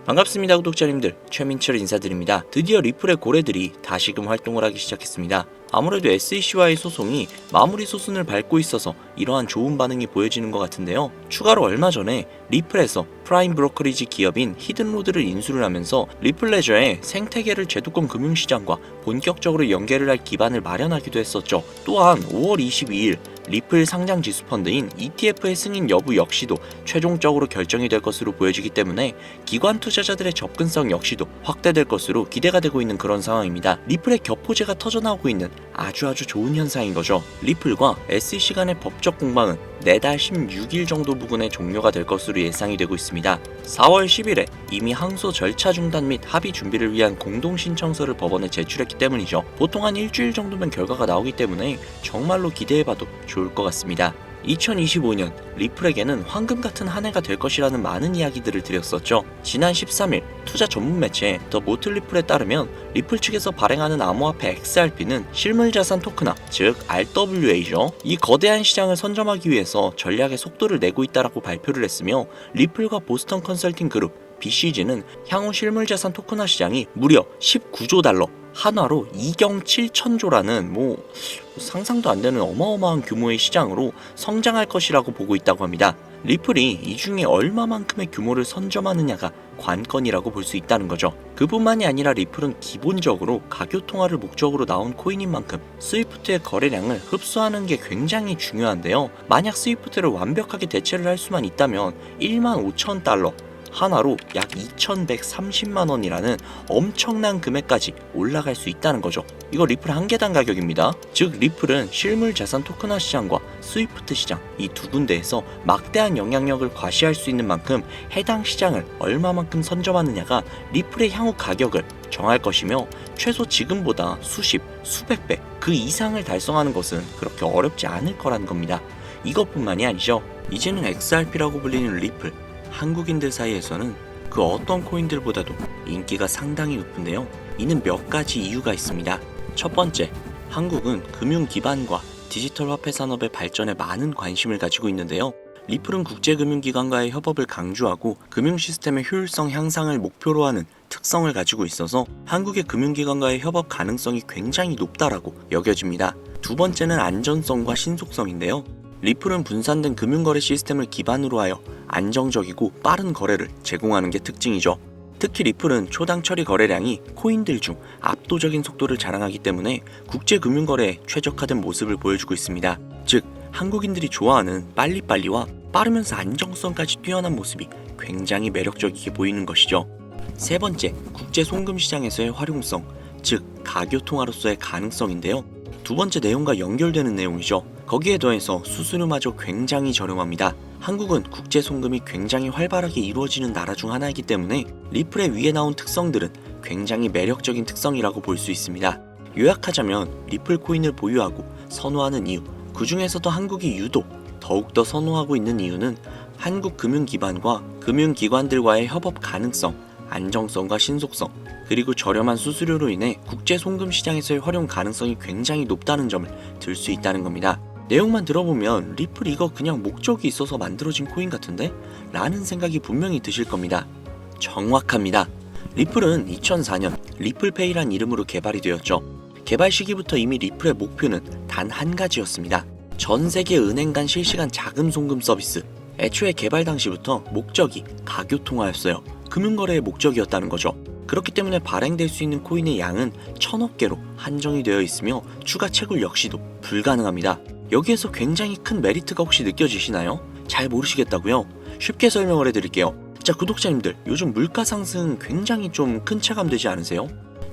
반갑습니다 구독자님들, 최민철 인사드립니다. 드디어 리플의 고래들이 다시금 활동을 하기 시작했습니다. 아무래도 SEC와의 소송이 마무리 소순을 밟고 있어서 이러한 좋은 반응이 보여지는 것 같은데요. 추가로 얼마 전에 리플에서 프라임 브로커리지 기업인 히든로드를 인수를 하면서 리플레저의 생태계를 제도권 금융시장과 본격적으로 연계를 할 기반을 마련하기도 했었죠. 또한 5월 22일 리플 상장 지수 펀드인 ETF의 승인 여부 역시도 최종적으로 결정이 될 것으로 보여지기 때문에 기관 투자자들의 접근성 역시도 확대될 것으로 기대가 되고 있는 그런 상황입니다. 리플의 겹포제가 터져나오고 있는 아주 좋은 현상인 거죠. 리플과 SEC 간의 법적 공방은 내달 16일 정도 부근에 종료가 될 것으로 예상이 되고 있습니다. 4월 10일에 이미 항소 절차 중단 및 합의 준비를 위한 공동 신청서를 법원에 제출했기 때문이죠. 보통 한 일주일 정도면 결과가 나오기 때문에 정말로 기대해봐도 좋을 것 같습니다. 2025년 리플에게는 황금 같은 한 해가 될 것이라는 많은 이야기들을 드렸었죠. 지난 13일 투자 전문 매체 더 모틀리플에 따르면 리플 측에서 발행하는 암호화폐 XRP는 실물자산 토큰화, 즉 RWA죠. 이 거대한 시장을 선점하기 위해서 전략의 속도를 내고 있다라고 발표를 했으며, 리플과 보스턴 컨설팅 그룹 BCG는 향후 실물자산 토큰화 시장이 무려 19조 달러, 한화로 2경 7천조라는 상상도 안 되는 어마어마한 규모의 시장으로 성장할 것이라고 보고 있다고 합니다. 리플이 이 중에 얼마만큼의 규모를 선점하느냐가 관건이라고 볼 수 있다는 거죠. 그뿐만이 아니라 리플은 기본적으로 가교 통화를 목적으로 나온 코인인 만큼 스위프트의 거래량을 흡수하는 게 굉장히 중요한데요. 만약 스위프트를 완벽하게 대체를 할 수만 있다면 15,000달러, 하나로 약 2,130만원이라는 엄청난 금액까지 올라갈 수 있다는 거죠. 이거 리플 한 계단 가격입니다. 즉 리플은 실물 자산 토큰화 시장과 스위프트 시장 이 두 군데에서 막대한 영향력을 과시할 수 있는 만큼 해당 시장을 얼마만큼 선점하느냐가 리플의 향후 가격을 정할 것이며, 최소 지금보다 수십, 수백 배 그 이상을 달성하는 것은 그렇게 어렵지 않을 거라는 겁니다. 이것뿐만이 아니죠. 이제는 XRP라고 불리는 리플, 한국인들 사이에서는 그 어떤 코인들보다도 인기가 상당히 높은데요. 이는 몇 가지 이유가 있습니다. 첫 번째, 한국은 금융 기반과 디지털 화폐 산업의 발전에 많은 관심을 가지고 있는데요. 리플은 국제금융기관과의 협업을 강조하고 금융 시스템의 효율성 향상을 목표로 하는 특성을 가지고 있어서 한국의 금융기관과의 협업 가능성이 굉장히 높다라고 여겨집니다. 두 번째는 안전성과 신속성인데요. 리플은 분산된 금융거래 시스템을 기반으로 하여 안정적이고 빠른 거래를 제공하는 게 특징이죠. 특히 리플은 초당 처리 거래량이 코인들 중 압도적인 속도를 자랑하기 때문에 국제금융거래에 최적화된 모습을 보여주고 있습니다. 즉, 한국인들이 좋아하는 빨리빨리와 빠르면서 안정성까지 뛰어난 모습이 굉장히 매력적이게 보이는 것이죠. 세 번째, 국제 송금 시장에서의 활용성, 즉 가교 통화로서의 가능성인데요. 두 번째 내용과 연결되는 내용이죠. 거기에 더해서 수수료마저 굉장히 저렴합니다. 한국은 국제 송금이 굉장히 활발하게 이루어지는 나라 중 하나이기 때문에 리플의 위에 나온 특성들은 굉장히 매력적인 특성이라고 볼 수 있습니다. 요약하자면 리플 코인을 보유하고 선호하는 이유, 그 중에서도 한국이 유독 더욱더 선호하고 있는 이유는 한국 금융기관과 금융기관들과의 협업 가능성, 안정성과 신속성, 그리고 저렴한 수수료로 인해 국제 송금 시장에서의 활용 가능성이 굉장히 높다는 점을 들 수 있다는 겁니다. 내용만 들어보면 리플 이거 그냥 목적이 있어서 만들어진 코인 같은데? 라는 생각이 분명히 드실 겁니다. 정확합니다. 리플은 2004년 리플페이란 이름으로 개발이 되었죠. 개발 시기부터 이미 리플의 목표는 단 한 가지였습니다. 전 세계 은행 간 실시간 자금 송금 서비스. 애초에 개발 당시부터 목적이 가교 통화였어요. 금융거래의 목적이었다는 거죠. 그렇기 때문에 발행될 수 있는 코인의 양은 1000억 개로 한정이 되어 있으며 추가 채굴 역시도 불가능합니다. 여기에서 굉장히 큰 메리트가 혹시 느껴지시나요? 잘 모르시겠다고요? 쉽게 설명을 해드릴게요. 자, 구독자님들, 요즘 물가 상승 굉장히 좀 큰 체감 되지 않으세요?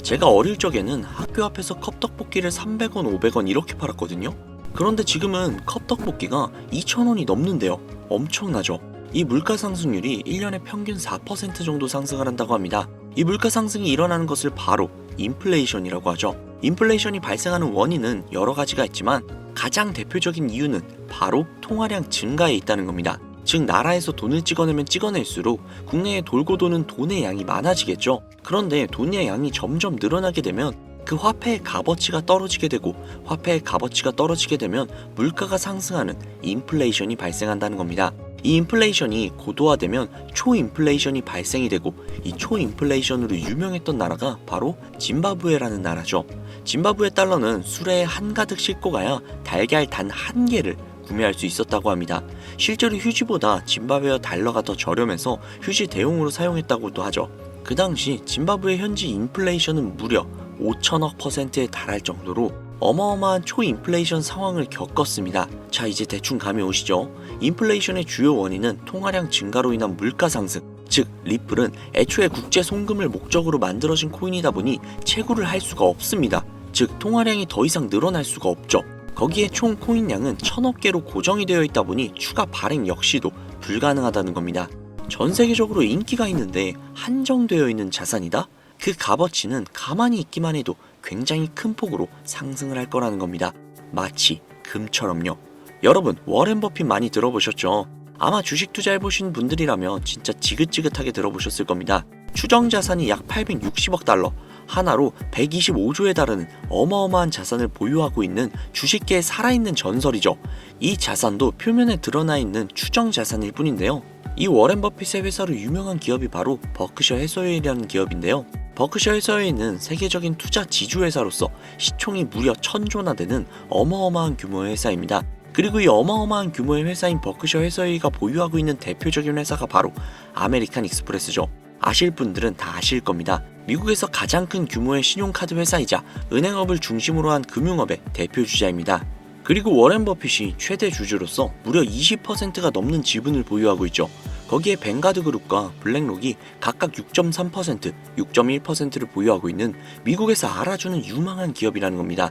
제가 어릴 적에는 학교 앞에서 컵떡볶이를 300원, 500원 이렇게 팔았거든요. 그런데 지금은 컵떡볶이가 2,000원이 넘는데요. 엄청나죠? 이 물가 상승률이 1년에 평균 4% 정도 상승을 한다고 합니다. 이 물가 상승이 일어나는 것을 바로 인플레이션이라고 하죠. 인플레이션이 발생하는 원인은 여러 가지가 있지만 가장 대표적인 이유는 바로 통화량 증가에 있다는 겁니다. 즉 나라에서 돈을 찍어내면 찍어낼수록 국내에 돌고 도는 돈의 양이 많아지겠죠. 그런데 돈의 양이 점점 늘어나게 되면 그 화폐의 값어치가 떨어지게 되고 화폐의 값어치가 떨어지게 되면 물가가 상승하는 인플레이션이 발생한다는 겁니다. 이 인플레이션이 고도화되면 초인플레이션이 발생이 되고 이 초인플레이션으로 유명했던 나라가 바로 짐바브웨라는 나라죠. 짐바브웨 달러는 수레에 한가득 싣고 가야 달걀 단 한 개를 구매할 수 있었다고 합니다. 실제로 휴지보다 짐바브웨어 달러가 더 저렴해서 휴지 대용으로 사용했다고도 하죠. 그 당시 짐바브웨 현지 인플레이션은 무려 5천억 %에 달할 정도로 어마어마한 초인플레이션 상황을 겪었습니다. 자, 이제 대충 감이 오시죠? 인플레이션의 주요 원인은 통화량 증가로 인한 물가 상승, 즉 리플은 애초에 국제 송금을 목적으로 만들어진 코인이다 보니 채굴을 할 수가 없습니다. 즉 통화량이 더 이상 늘어날 수가 없죠. 거기에 총 코인량은 1000억 개로 고정이 되어 있다 보니 추가 발행 역시도 불가능하다는 겁니다. 전 세계적으로 인기가 있는데 한정되어 있는 자산이다? 그 값어치는 가만히 있기만 해도 굉장히 큰 폭으로 상승을 할 거라는 겁니다. 마치 금처럼요. 여러분, 워렌 버핏 많이 들어보셨죠? 아마 주식 투자해보신 분들이라면 진짜 지긋지긋하게 들어보셨을 겁니다. 추정 자산이 약 860억 달러, 하나로 125조에 달하는 어마어마한 자산을 보유하고 있는 주식계의 살아있는 전설이죠. 이 자산도 표면에 드러나 있는 추정 자산일 뿐인데요. 이 워렌 버핏의 회사로 유명한 기업이 바로 버크셔 해서웨이라는 기업인데요. 버크셔 해서웨이는 세계적인 투자 지주회사로서 시총이 무려 1000조나 되는 어마어마한 규모의 회사입니다. 그리고 이 어마어마한 규모의 회사인 버크셔 해서웨이가 보유하고 있는 대표적인 회사가 바로 아메리칸 익스프레스죠. 아실 분들은 다 아실 겁니다. 미국에서 가장 큰 규모의 신용카드 회사이자 은행업을 중심으로 한 금융업의 대표 주자입니다. 그리고 워렌 버핏이 최대 주주로서 무려 20%가 넘는 지분을 보유하고 있죠. 거기에 뱅가드 그룹과 블랙록이 각각 6.3%, 6.1%를 보유하고 있는 미국에서 알아주는 유망한 기업이라는 겁니다.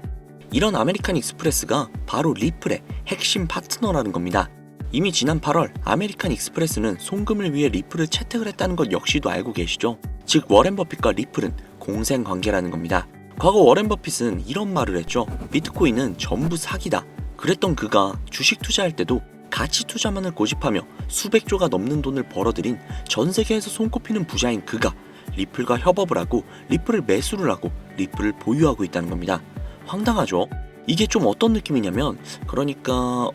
이런 아메리칸 익스프레스가 바로 리플의 핵심 파트너라는 겁니다. 이미 지난 8월 아메리칸 익스프레스는 송금을 위해 리플을 채택을 했다는 것 역시도 알고 계시죠? 즉 워렌 버핏과 리플은 공생 관계라는 겁니다. 과거 워렌 버핏은 이런 말을 했죠. 비트코인은 전부 사기다. 그랬던 그가 주식 투자할 때도 가치 투자만을 고집하며 수백조가 넘는 돈을 벌어들인 전 세계에서 손꼽히는 부자인 그가 리플과 협업을 하고 리플을 매수를 하고 리플을 보유하고 있다는 겁니다. 황당하죠? 이게 좀 어떤 느낌이냐면 그러니까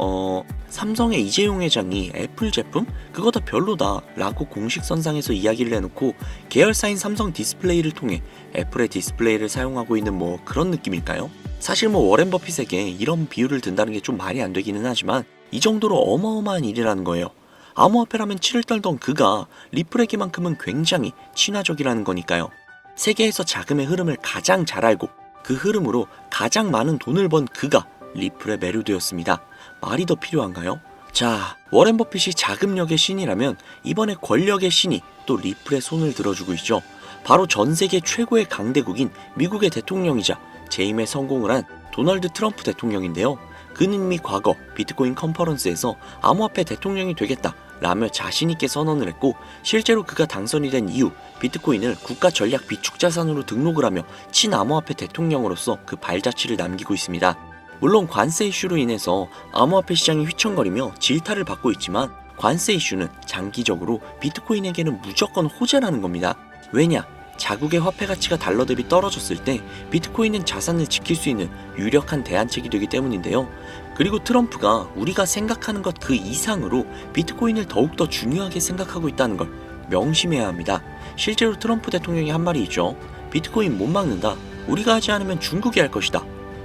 삼성의 이재용 회장이 애플 제품? 그거 다 별로다 라고 공식선상에서 이야기를 해놓고 계열사인 삼성 디스플레이를 통해 애플의 디스플레이를 사용하고 있는 뭐 그런 느낌일까요? 사실 뭐 워렌 버핏에게 이런 비유를 든다는 게 좀 말이 안 되기는 하지만 이 정도로 어마어마한 일이라는 거예요. 암호화폐라면 치를 떨던 그가 리플에게만큼은 굉장히 친화적이라는 거니까요. 세계에서 자금의 흐름을 가장 잘 알고 그 흐름으로 가장 많은 돈을 번 그가 리플에 매료되었습니다. 말이 더 필요한가요? 자, 워렌 버핏이 자금력의 신이라면 이번에 권력의 신이 또 리플에 손을 들어주고 있죠. 바로 전 세계 최고의 강대국인 미국의 대통령이자 재임에 성공을 한 도널드 트럼프 대통령인데요. 그는 이미 과거 비트코인 컨퍼런스에서 암호화폐 대통령이 되겠다 라며 자신있게 선언을 했고 실제로 그가 당선이 된 이후 비트코인을 국가 전략 비축 자산으로 등록을 하며 친암호화폐 대통령으로서 그 발자취를 남기고 있습니다. 물론 관세 이슈로 인해서 암호화폐 시장이 휘청거리며 질타를 받고 있지만 관세 이슈는 장기적으로 비트코인에게는 무조건 호재라는 겁니다. 왜냐? 자국의 화폐 가치가 달러 대비 떨어졌을 때 비트코인은 자산을 지킬 수 있는 유력한 대안책이 되기 때문인데요. 그리고 트럼프가 우리가 생각하는 것 그 이상으로 비트코인을 더욱더 중요하게 생각하고 있다는 걸 명심해야 합니다. 실제로 트럼프 대통령이 한 말이 있죠. 비트코인 못 막는다. 우리가 하지 않으면 중국이 할 것이다.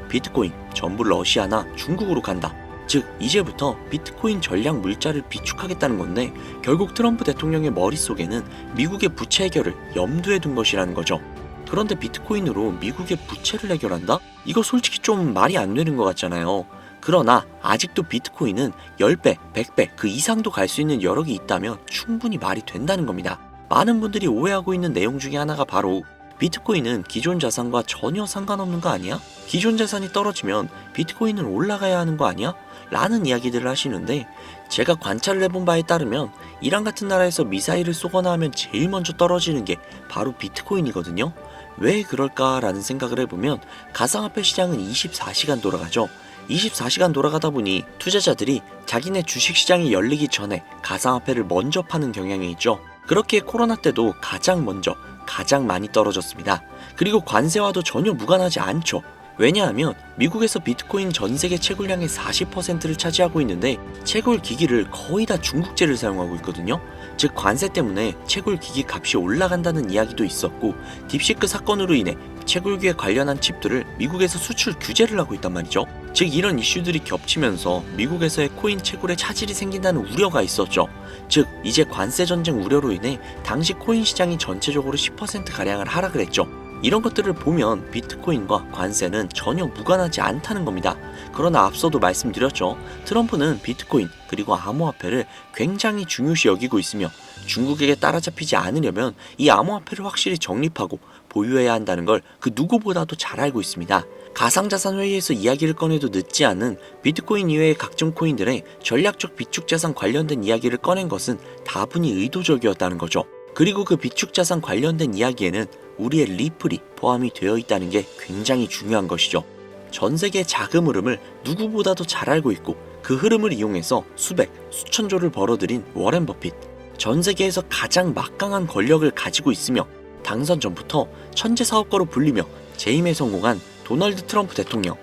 비트코인 전부 러시아나 중국으로 간다. 즉 이제부터 비트코인 전략 물자를 비축하겠다는 건데 결국 트럼프 대통령의 머릿속에는 미국의 부채 해결을 염두에 둔 것이라는 거죠. 그런데 비트코인으로 미국의 부채를 해결한다? 이거 솔직히 좀 말이 안 되는 것 같잖아요. 그러나 아직도 비트코인은 10배, 100배 그 이상도 갈 수 있는 여력이 있다면 충분히 말이 된다는 겁니다. 많은 분들이 오해하고 있는 내용 중에 하나가 바로 비트코인은 기존 자산과 전혀 상관없는 거 아니야? 기존 자산이 떨어지면 비트코인은 올라가야 하는 거 아니야? 라는 이야기들을 하시는데, 제가 관찰을 해본 바에 따르면 이란 같은 나라에서 미사일을 쏘거나 하면 제일 먼저 떨어지는 게 바로 비트코인이거든요. 왜 그럴까라는 생각을 해보면 가상화폐 시장은 24시간 돌아가죠. 24시간 돌아가다 보니 투자자들이 자기네 주식시장이 열리기 전에 가상화폐를 먼저 파는 경향이 있죠. 그렇게 코로나 때도 가장 먼저 가장 많이 떨어졌습니다. 그리고 관세와도 전혀 무관하지 않죠. 왜냐하면 미국에서 비트코인 전 세계 채굴량의 40%를 차지하고 있는데 채굴 기기를 거의 다 중국제를 사용하고 있거든요. 즉 관세 때문에 채굴 기기 값이 올라간다는 이야기도 있었고, 딥시크 사건으로 인해 채굴기에 관련한 칩들을 미국에서 수출 규제를 하고 있단 말이죠. 즉 이런 이슈들이 겹치면서 미국에서의 코인 채굴에 차질이 생긴다는 우려가 있었죠. 즉 이제 관세 전쟁 우려로 인해 당시 코인 시장이 전체적으로 10%가량을 하락을 했죠. 이런 것들을 보면 비트코인과 관세는 전혀 무관하지 않다는 겁니다. 그러나 앞서도 말씀드렸죠. 트럼프는 비트코인 그리고 암호화폐를 굉장히 중요시 여기고 있으며 중국에게 따라잡히지 않으려면 이 암호화폐를 확실히 정립하고 보유해야 한다는 걸 그 누구보다도 잘 알고 있습니다. 가상자산 회의에서 이야기를 꺼내도 늦지 않은 비트코인 이외의 각종 코인들의 전략적 비축자산 관련된 이야기를 꺼낸 것은 다분히 의도적이었다는 거죠. 그리고 그 비축자산 관련된 이야기에는 우리의 리플이 포함이 되어 있다는 게 굉장히 중요한 것이죠. 전 세계의 자금 흐름을 누구보다도 잘 알고 있고 그 흐름을 이용해서 수백, 수천조를 벌어들인 워렌 버핏. 전 세계에서 가장 막강한 권력을 가지고 있으며 당선 전부터 천재 사업가로 불리며 재임에 성공한 도널드 트럼프 대통령.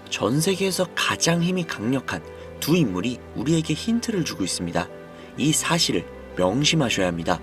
전 세계에서 가장 힘이 강력한 두 인물이 우리에게 힌트를 주고 있습니다. 이 사실을 명심하셔야 합니다.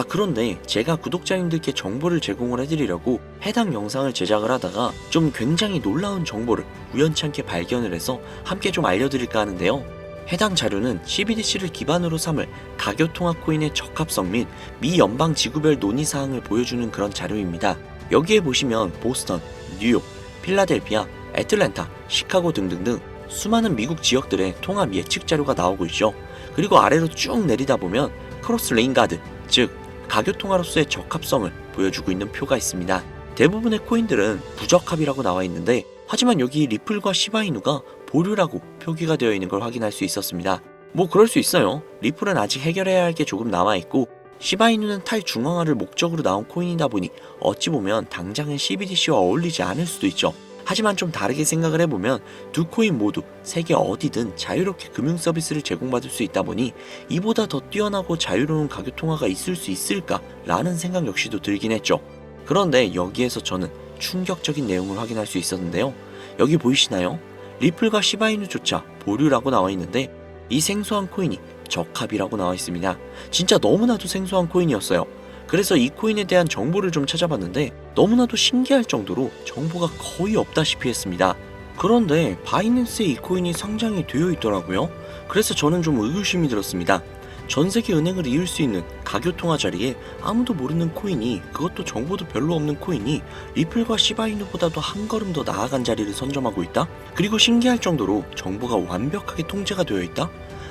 그런데 제가 구독자님들께 정보를 제공을 해드리려고 해당 영상을 제작을 하다가 좀 굉장히 놀라운 정보를 우연찮게 발견을 해서 함께 좀 알려드릴까 하는데요. 해당 자료는 CBDC를 기반으로 삼을 가교통화 코인의 적합성 및 미 연방 지구별 논의사항을 보여주는 그런 자료입니다. 여기에 보시면 보스턴, 뉴욕, 필라델피아, 애틀랜타, 시카고 등등등 수많은 미국 지역들의 통합 예측 자료가 나오고 있죠. 그리고 아래로 쭉 내리다 보면 크로스 레인가드, 즉 가교통화로서의 적합성을 보여주고 있는 표가 있습니다. 대부분의 코인들은 부적합이라고 나와 있는데, 하지만 여기 리플과 시바이누가 보류라고 표기가 되어 있는 걸 확인할 수 있었습니다. 뭐 그럴 수 있어요. 리플은 아직 해결해야 할 게 조금 남아있고, 시바이누는 탈중앙화를 목적으로 나온 코인이다 보니 어찌 보면 당장은 CBDC와 어울리지 않을 수도 있죠. 하지만 좀 다르게 생각을 해보면 두 코인 모두 세계 어디든 자유롭게 금융 서비스를 제공받을 수 있다 보니 이보다 더 뛰어나고 자유로운 가교통화가 있을 수 있을까 라는 생각 역시도 들긴 했죠. 그런데 여기에서 저는 충격적인 내용을 확인할 수 있었는데요. 여기 보이시나요? 리플과 시바이누조차 보류라고 나와 있는데 이 생소한 코인이 적합이라고 나와 있습니다. 진짜 너무나도 생소한 코인이었어요. 그래서 이 코인에 대한 정보를 좀 찾아봤는데 너무나도 신기할 정도로 정보가 거의 없다시피 했습니다. 그런데 바이낸스에 이 코인이 상장이 되어 있더라고요. 그래서 저는 좀 의구심이 들었습니다. 전 세계 은행을 이을 수 있는 가교통화 자리에 아무도 모르는 코인이, 그것도 정보도 별로 없는 코인이 리플과 시바이누보다도 한 걸음 더 나아간 자리를 선점하고 있다? 그리고 신기할 정도로 정보가 완벽하게 통제가 되어 있다?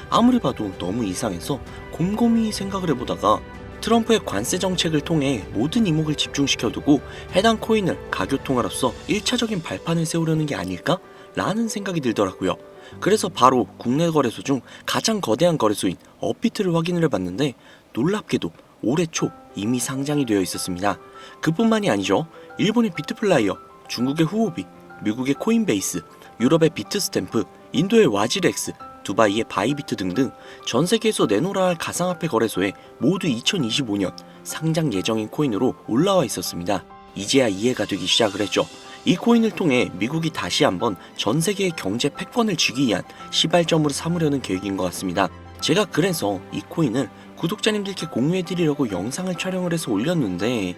아무리 봐도 너무 이상해서 곰곰이 생각을 해보다가 트럼프의 관세 정책을 통해 모든 이목을 집중시켜두고 해당 코인을 가교통화로서 1차적인 발판을 세우려는 게 아닐까? 라는 생각이 들더라고요. 그래서 바로 국내 거래소 중 가장 거대한 거래소인 업비트를 확인을 해봤는데 놀랍게도 올해 초 이미 상장이 되어 있었습니다. 그뿐만이 아니죠. 일본의 비트플라이어, 중국의 후오비, 미국의 코인베이스, 유럽의 비트스탬프, 인도의 와지렉스, 두바이의 바이비트 등등 전 세계에서 내놓으라 할 가상화폐 거래소에 모두 2025년 상장 예정인 코인으로 올라와 있었습니다. 이제야 이해가 되기 시작을 했죠. 이 코인을 통해 미국이 다시 한번 전 세계의 경제 패권을 쥐기 위한 시발점으로 삼으려는 계획인 것 같습니다. 제가 그래서 이 코인을 구독자님들께 공유해드리려고 영상을 촬영을 해서 올렸는데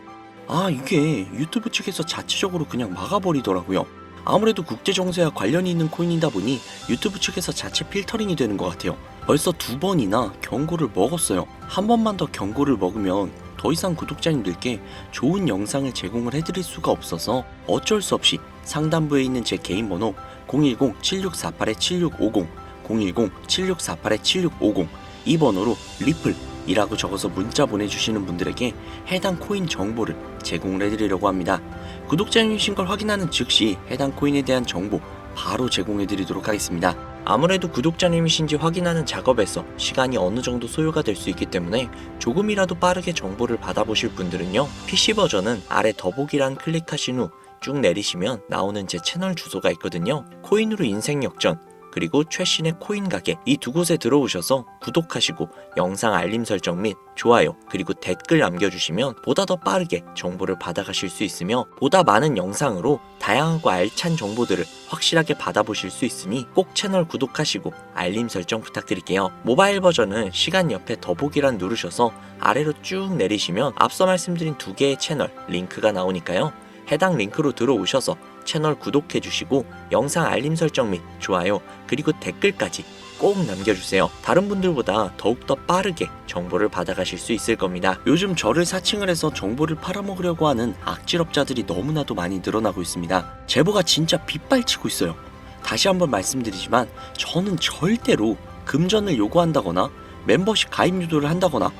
이게 유튜브 측에서 자체적으로 그냥 막아버리더라고요. 아무래도 국제정세와 관련이 있는 코인이다 보니 유튜브 측에서 자체 필터링이 되는 것 같아요. 벌써 2번이나 경고를 먹었어요. 한 번만 더 경고를 먹으면 더 이상 구독자님들께 좋은 영상을 제공을 해드릴 수가 없어서 어쩔 수 없이 상단부에 있는 제 개인 번호 010-7648-7650, 010-7648-7650 이 번호로 리플, 이라고 적어서 문자 보내주시는 분들에게 해당 코인 정보를 제공을 해드리려고 합니다. 구독자님이신 걸 확인하는 즉시 해당 코인에 대한 정보 바로 제공해드리도록 하겠습니다. 아무래도 구독자님이신지 확인하는 작업에서 시간이 어느 정도 소요가 될 수 있기 때문에 조금이라도 빠르게 정보를 받아보실 분들은요, PC 버전은 아래 더보기란 클릭하신 후 쭉 내리시면 나오는 제 채널 주소가 있거든요. 코인으로 인생 역전, 그리고 최신의 코인 가게, 이 두 곳에 들어오셔서 구독하시고 영상 알림 설정 및 좋아요 그리고 댓글 남겨주시면 보다 더 빠르게 정보를 받아가실 수 있으며 보다 많은 영상으로 다양하고 알찬 정보들을 확실하게 받아보실 수 있으니 꼭 채널 구독하시고 알림 설정 부탁드릴게요. 모바일 버전은 시간 옆에 더보기란 누르셔서 아래로 쭉 내리시면 앞서 말씀드린 두 개의 채널 링크가 나오니까요. 해당 링크로 들어오셔서 채널 구독해주시고 영상 알림 설정 및 좋아요 그리고 댓글까지 꼭 남겨주세요. 다른 분들보다 더욱더 빠르게 정보를 받아가실 수 있을 겁니다. 요즘 저를 사칭을 해서 정보를 팔아먹으려고 하는 악질업자들이 너무나도 많이 늘어나고 있습니다. 제보가 진짜 빗발치고 있어요. 다시 한번 말씀드리지만 저는 절대로 금전을 요구한다거나 멤버십 가입 유도를 한다거나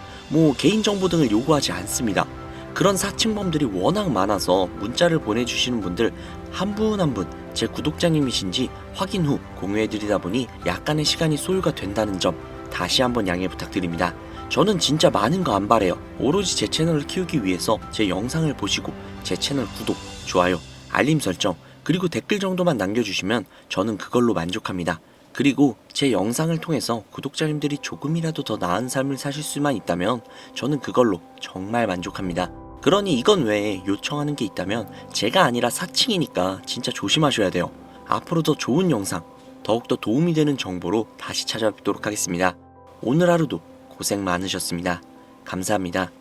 개인정보 등을 요구하지 않습니다. 그런 사칭범들이 워낙 많아서 문자를 보내주시는 분들 한 분 한 분 제 구독자님이신지 확인 후 공유해드리다 보니 약간의 시간이 소요가 된다는 점 다시 한번 양해 부탁드립니다. 저는 진짜 많은 거 안 바래요. 오로지 제 채널을 키우기 위해서 제 영상을 보시고 제 채널 구독, 좋아요, 알림 설정 그리고 댓글 정도만 남겨주시면 저는 그걸로 만족합니다. 그리고 제 영상을 통해서 구독자님들이 조금이라도 더 나은 삶을 사실 수만 있다면 저는 그걸로 정말 만족합니다. 그러니 이건 외에 요청하는 게 있다면 제가 아니라 사칭이니까 진짜 조심하셔야 돼요. 앞으로 더 좋은 영상, 더욱더 도움이 되는 정보로 다시 찾아뵙도록 하겠습니다. 오늘 하루도 고생 많으셨습니다. 감사합니다.